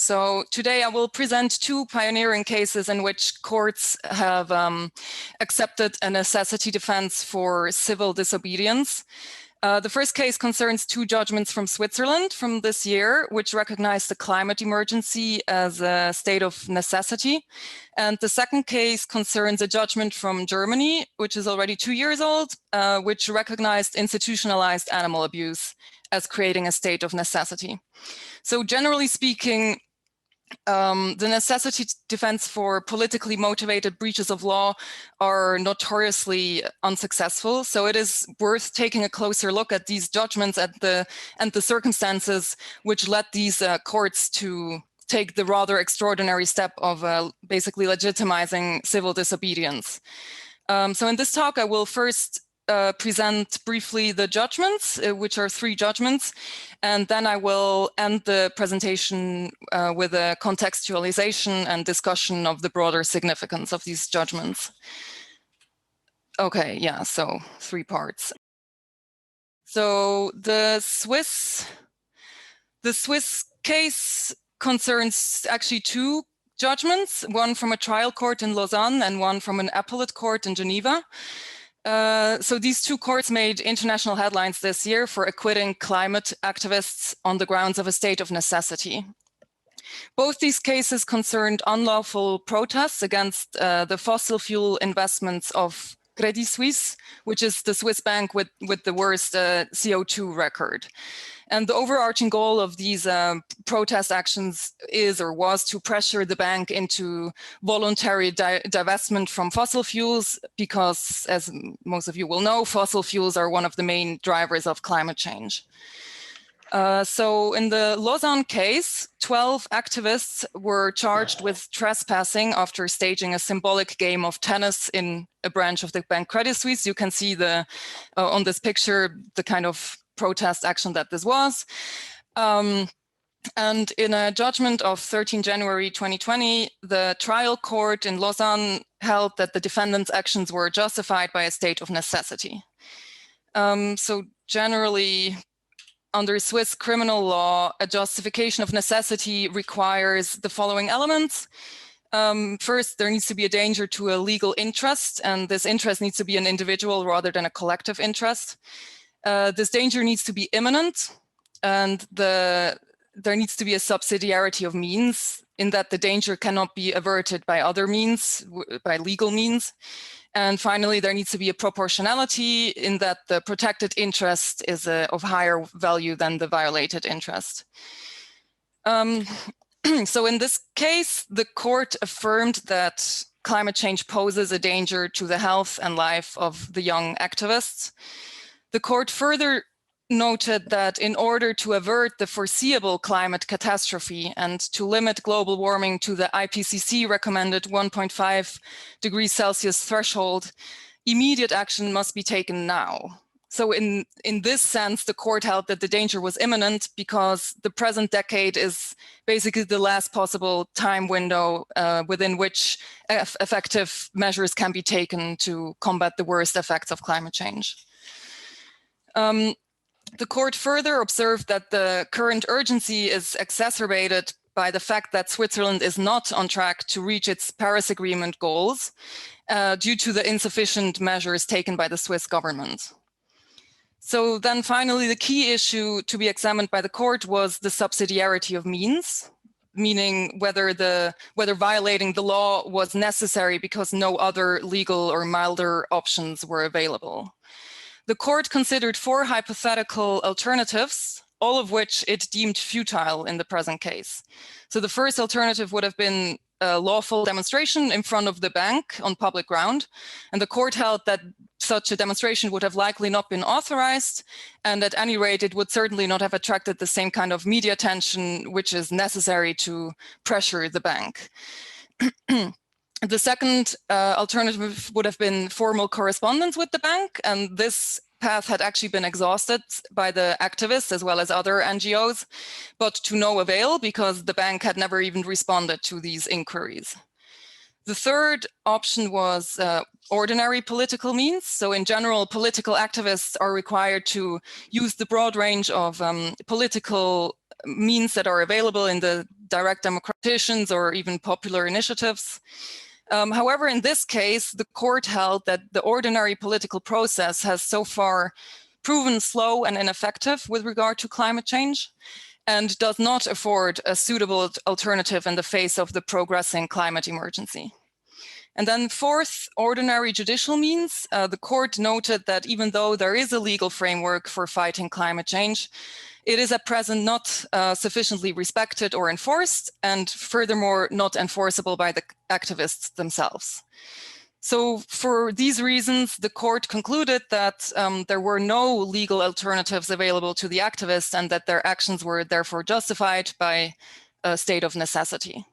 So today I will present two pioneering cases in which courts have accepted a necessity defense for civil disobedience. The first case concerns two judgments from Switzerland from this year, which recognize the climate emergency as a state of necessity. And the second case concerns a judgment from Germany, which is already 2 years old, which recognized institutionalized animal abuse as creating a state of necessity. So generally speaking, the necessity defense for politically motivated breaches of law are notoriously unsuccessful. So it is worth taking a closer look at these judgments and the circumstances which led these courts to take the rather extraordinary step of basically legitimizing civil disobedience. So in this talk, I will first present briefly the judgments, which are 3 judgments, and then I will end the presentation with a contextualization and discussion of the broader significance of these judgments. Okay, yeah, so 3 parts. So the Swiss case concerns actually 2 judgments, one from a trial court in Lausanne and one from an appellate court in Geneva. So these 2 courts made international headlines this year for acquitting climate activists on the grounds of a state of necessity. Both these cases concerned unlawful protests against the fossil fuel investments of Credit Suisse, which is the Swiss bank with the worst CO2 record. And the overarching goal of these protest actions is or was to pressure the bank into voluntary divestment from fossil fuels, because, as most of you will know, fossil fuels are one of the main drivers of climate change. So in the Lausanne case, 12 activists were charged with trespassing after staging a symbolic game of tennis in a branch of the bank Credit Suisse. You can see on this picture the kind of protest action that this was. And in a judgment of 13 January 2020, the trial court in Lausanne held that the defendants' actions were justified by a state of necessity. So generally, under Swiss criminal law, a justification of necessity requires the following elements. First, there needs to be a danger to a legal interest, and this interest needs to be an individual rather than a collective interest. This danger needs to be imminent, and there needs to be a subsidiarity of means, in that the danger cannot be averted by other means, by legal means. And finally, there needs to be a proportionality, in that the protected interest is of higher value than the violated interest. So in this case, the court affirmed that climate change poses a danger to the health and life of the young activists. The court further noted that in order to avert the foreseeable climate catastrophe and to limit global warming to the IPCC recommended 1.5 degrees Celsius threshold, immediate action must be taken now. So in this sense, the court held that the danger was imminent because the present decade is basically the last possible time window within which effective measures can be taken to combat the worst effects of climate change. The court further observed that the current urgency is exacerbated by the fact that Switzerland is not on track to reach its Paris Agreement goals due to the insufficient measures taken by the Swiss government. So then finally, the key issue to be examined by the court was the subsidiarity of means, meaning whether violating the law was necessary because no other legal or milder options were available. The court considered 4 hypothetical alternatives, all of which it deemed futile in the present case. So the first alternative would have been a lawful demonstration in front of the bank on public ground. And the court held that such a demonstration would have likely not been authorized. And at any rate, it would certainly not have attracted the same kind of media attention, which is necessary to pressure the bank. The second alternative would have been formal correspondence with the bank, and this path had actually been exhausted by the activists as well as other NGOs, but to no avail because the bank had never even responded to these inquiries. The third option was ordinary political means. So in general, political activists are required to use the broad range of political means that are available in the direct democraticians or even popular initiatives. However, in this case, the court held that the ordinary political process has so far proven slow and ineffective with regard to climate change and does not afford a suitable alternative in the face of the progressing climate emergency. And then fourth, ordinary judicial means. The court noted that even though there is a legal framework for fighting climate change, it is at present not sufficiently respected or enforced, and furthermore, not enforceable by the activists themselves. So for these reasons, the court concluded that there were no legal alternatives available to the activists and that their actions were therefore justified by a state of necessity.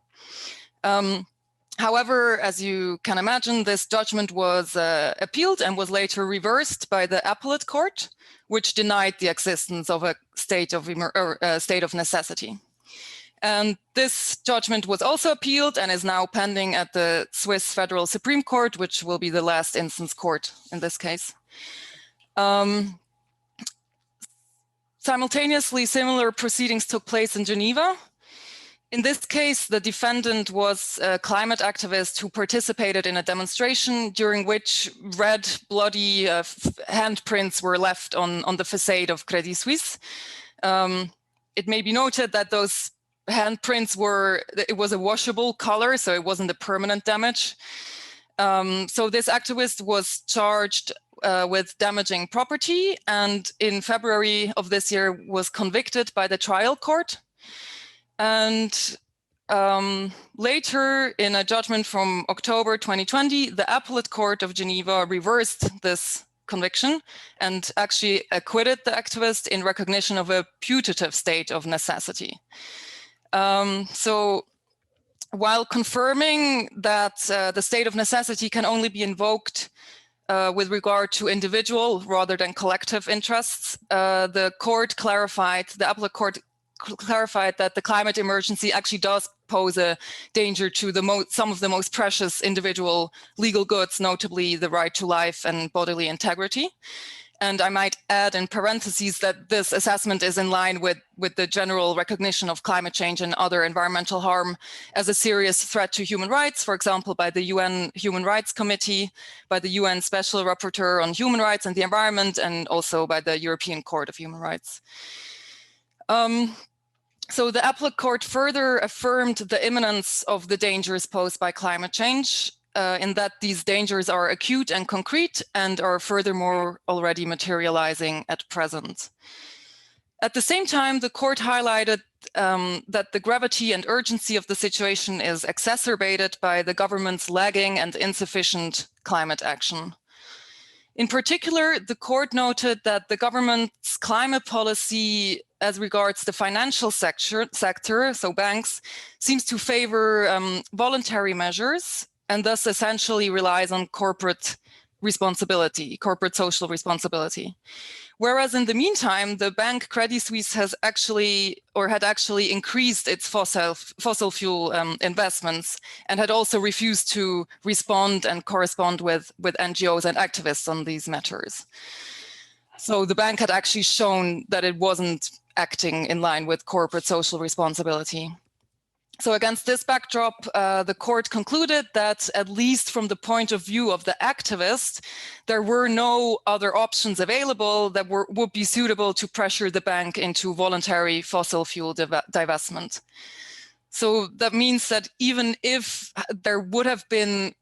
However, as you can imagine, this judgment was appealed and was later reversed by the appellate court, which denied the existence of a state of necessity. And this judgment was also appealed and is now pending at the Swiss Federal Supreme Court, which will be the last instance court in this case. Simultaneously, similar proceedings took place in Geneva. In this case, the defendant was a climate activist who participated in a demonstration during which red, bloody handprints were left on the facade of Credit Suisse. It may be noted that those handprints it was a washable color, so it wasn't a permanent damage. So this activist was charged with damaging property, and in February of this year was convicted by the trial court. And later, in a judgment from October 2020, the appellate court of Geneva reversed this conviction and actually acquitted the activist in recognition of a putative state of necessity. So while confirming that the state of necessity can only be invoked with regard to individual rather than collective interests, the appellate court clarified that the climate emergency actually does pose a danger to some of the most precious individual legal goods, notably the right to life and bodily integrity. And I might add in parentheses that this assessment is in line with the general recognition of climate change and other environmental harm as a serious threat to human rights, for example, by the UN Human Rights Committee, by the UN Special Rapporteur on Human Rights and the Environment, and also by the European Court of Human Rights. So the appellate court further affirmed the imminence of the dangers posed by climate change, in that these dangers are acute and concrete and are furthermore already materializing at present. At the same time, the court highlighted that the gravity and urgency of the situation is exacerbated by the government's lagging and insufficient climate action. In particular, the court noted that the government's climate policy as regards the financial sector, so banks, seems to favor voluntary measures and thus essentially relies on corporate social responsibility. Whereas in the meantime, the bank Credit Suisse had actually increased its fossil fuel investments and had also refused to respond and correspond with NGOs and activists on these matters. So the bank had actually shown that it wasn't acting in line with corporate social responsibility. So against this backdrop, the court concluded that, at least from the point of view of the activist, there were no other options available that would be suitable to pressure the bank into voluntary fossil fuel divestment. So that means that even if there would have been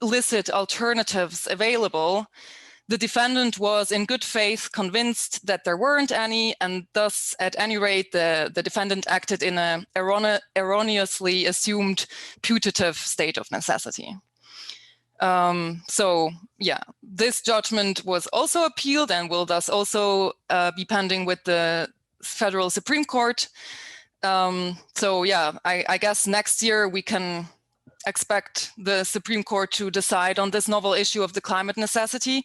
licit alternatives available, the defendant was in good faith convinced that there weren't any, and thus, at any rate, the defendant acted in an erroneously assumed putative state of necessity. So yeah, this judgment was also appealed and will thus also be pending with the Federal Supreme Court. So yeah, I guess next year we can expect the Supreme Court to decide on this novel issue of the climate necessity.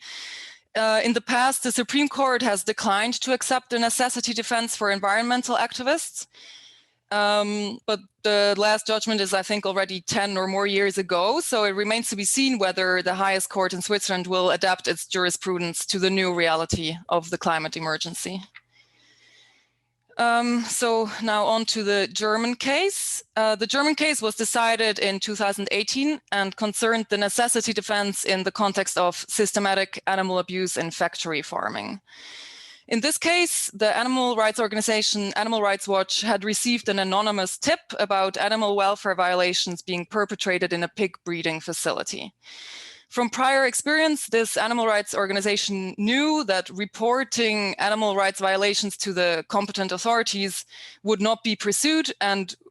In the past, the Supreme Court has declined to accept a necessity defense for environmental activists. But the last judgment is, I think, already 10 or more years ago. So it remains to be seen whether the highest court in Switzerland will adapt its jurisprudence to the new reality of the climate emergency. So now on to the German case. The German case was decided in 2018 and concerned the necessity defense in the context of systematic animal abuse in factory farming. In this case, the animal rights organization Animal Rights Watch had received an anonymous tip about animal welfare violations being perpetrated in a pig breeding facility. From prior experience, this animal rights organization knew that reporting animal rights violations to the competent authorities would not be pursued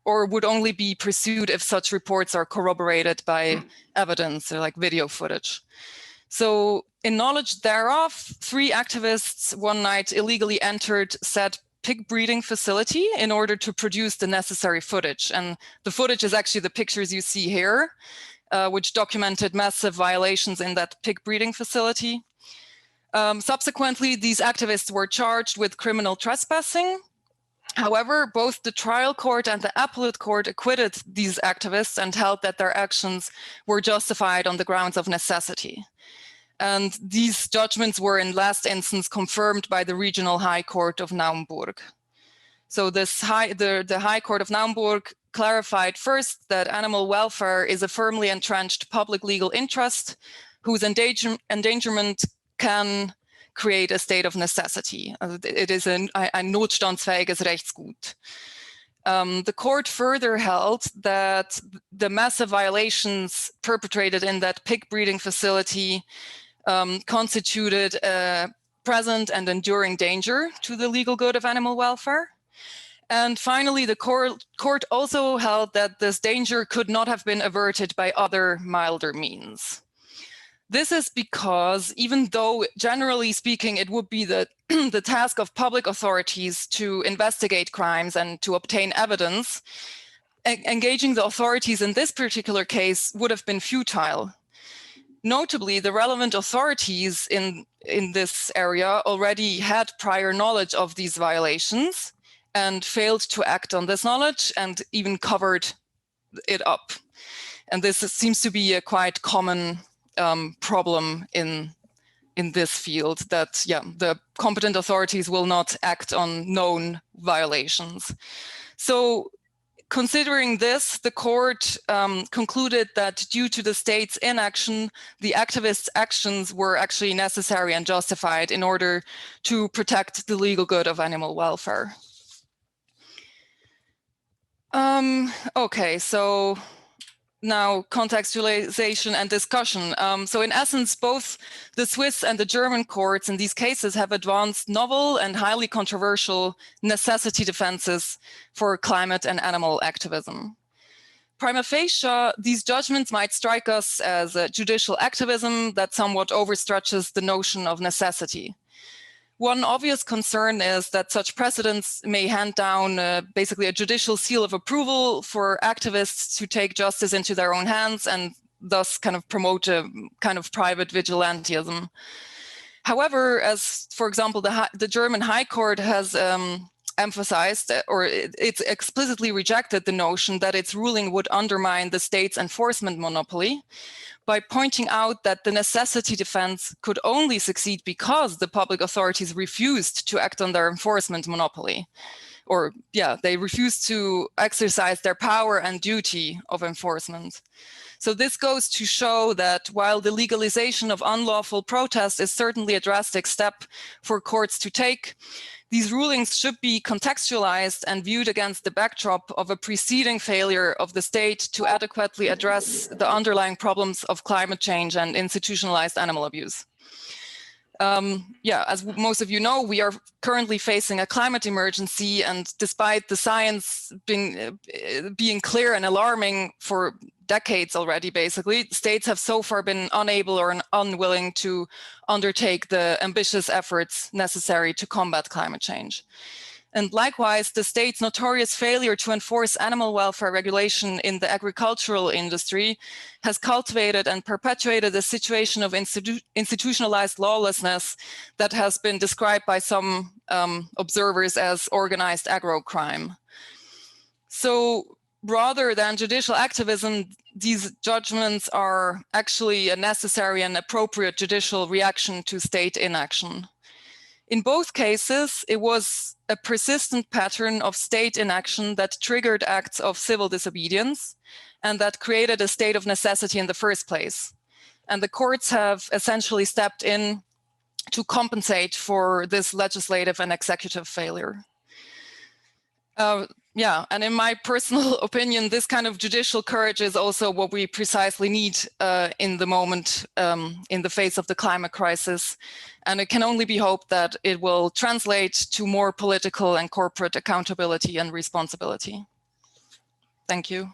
or would only be pursued if such reports are corroborated by evidence or like video footage. So in knowledge thereof, 3 activists one night illegally entered said pig breeding facility in order to produce the necessary footage. And the footage is actually the pictures you see here. Which documented massive violations in that pig breeding facility. Subsequently, these activists were charged with criminal trespassing. However, both the trial court and the appellate court acquitted these activists and held that their actions were justified on the grounds of necessity. And these judgments were in last instance confirmed by the Regional High Court of Naumburg. So the High Court of Naumburg clarified first that animal welfare is a firmly entrenched public legal interest whose endangerment can create a state of necessity. It is ein notstandsfähiges Rechtsgut. The court further held that the massive violations perpetrated in that pig breeding facility constituted a present and enduring danger to the legal good of animal welfare. And finally, the court also held that this danger could not have been averted by other milder means. This is because even though, generally speaking, it would be the task of public authorities to investigate crimes and to obtain evidence, engaging the authorities in this particular case would have been futile. Notably, the relevant authorities in this area already had prior knowledge of these violations and failed to act on this knowledge and even covered it up. And this seems to be a quite common problem in this field, that the competent authorities will not act on known violations. So considering this, the court concluded that due to the state's inaction, the activists' actions were actually necessary and justified in order to protect the legal good of animal welfare. Okay, so now contextualization and discussion. So in essence, both the Swiss and the German courts in these cases have advanced novel and highly controversial necessity defenses for climate and animal activism. Prima facie, these judgments might strike us as a judicial activism that somewhat overstretches the notion of necessity. One obvious concern is that such precedents may hand down basically a judicial seal of approval for activists to take justice into their own hands and thus kind of promote a kind of private vigilantism. However, as for example, the German High Court has emphasized, or it's explicitly rejected the notion that its ruling would undermine the state's enforcement monopoly, by pointing out that the necessity defense could only succeed because the public authorities refused to act on their enforcement monopoly. Or they refused to exercise their power and duty of enforcement. So this goes to show that while the legalization of unlawful protest is certainly a drastic step for courts to take, these rulings should be contextualized and viewed against the backdrop of a preceding failure of the state to adequately address the underlying problems of climate change and institutionalized animal abuse. As most of you know, we are currently facing a climate emergency, and despite the science being clear and alarming for decades already, basically, states have so far been unable or unwilling to undertake the ambitious efforts necessary to combat climate change. And likewise, the state's notorious failure to enforce animal welfare regulation in the agricultural industry has cultivated and perpetuated a situation of institutionalized lawlessness that has been described by some observers as organized agro-crime. So rather than judicial activism, these judgments are actually a necessary and appropriate judicial reaction to state inaction. In both cases, it was a persistent pattern of state inaction that triggered acts of civil disobedience and that created a state of necessity in the first place. And the courts have essentially stepped in to compensate for this legislative and executive failure. Yeah, and in my personal opinion, this kind of judicial courage is also what we precisely need in the moment, in the face of the climate crisis. And it can only be hoped that it will translate to more political and corporate accountability and responsibility. Thank you.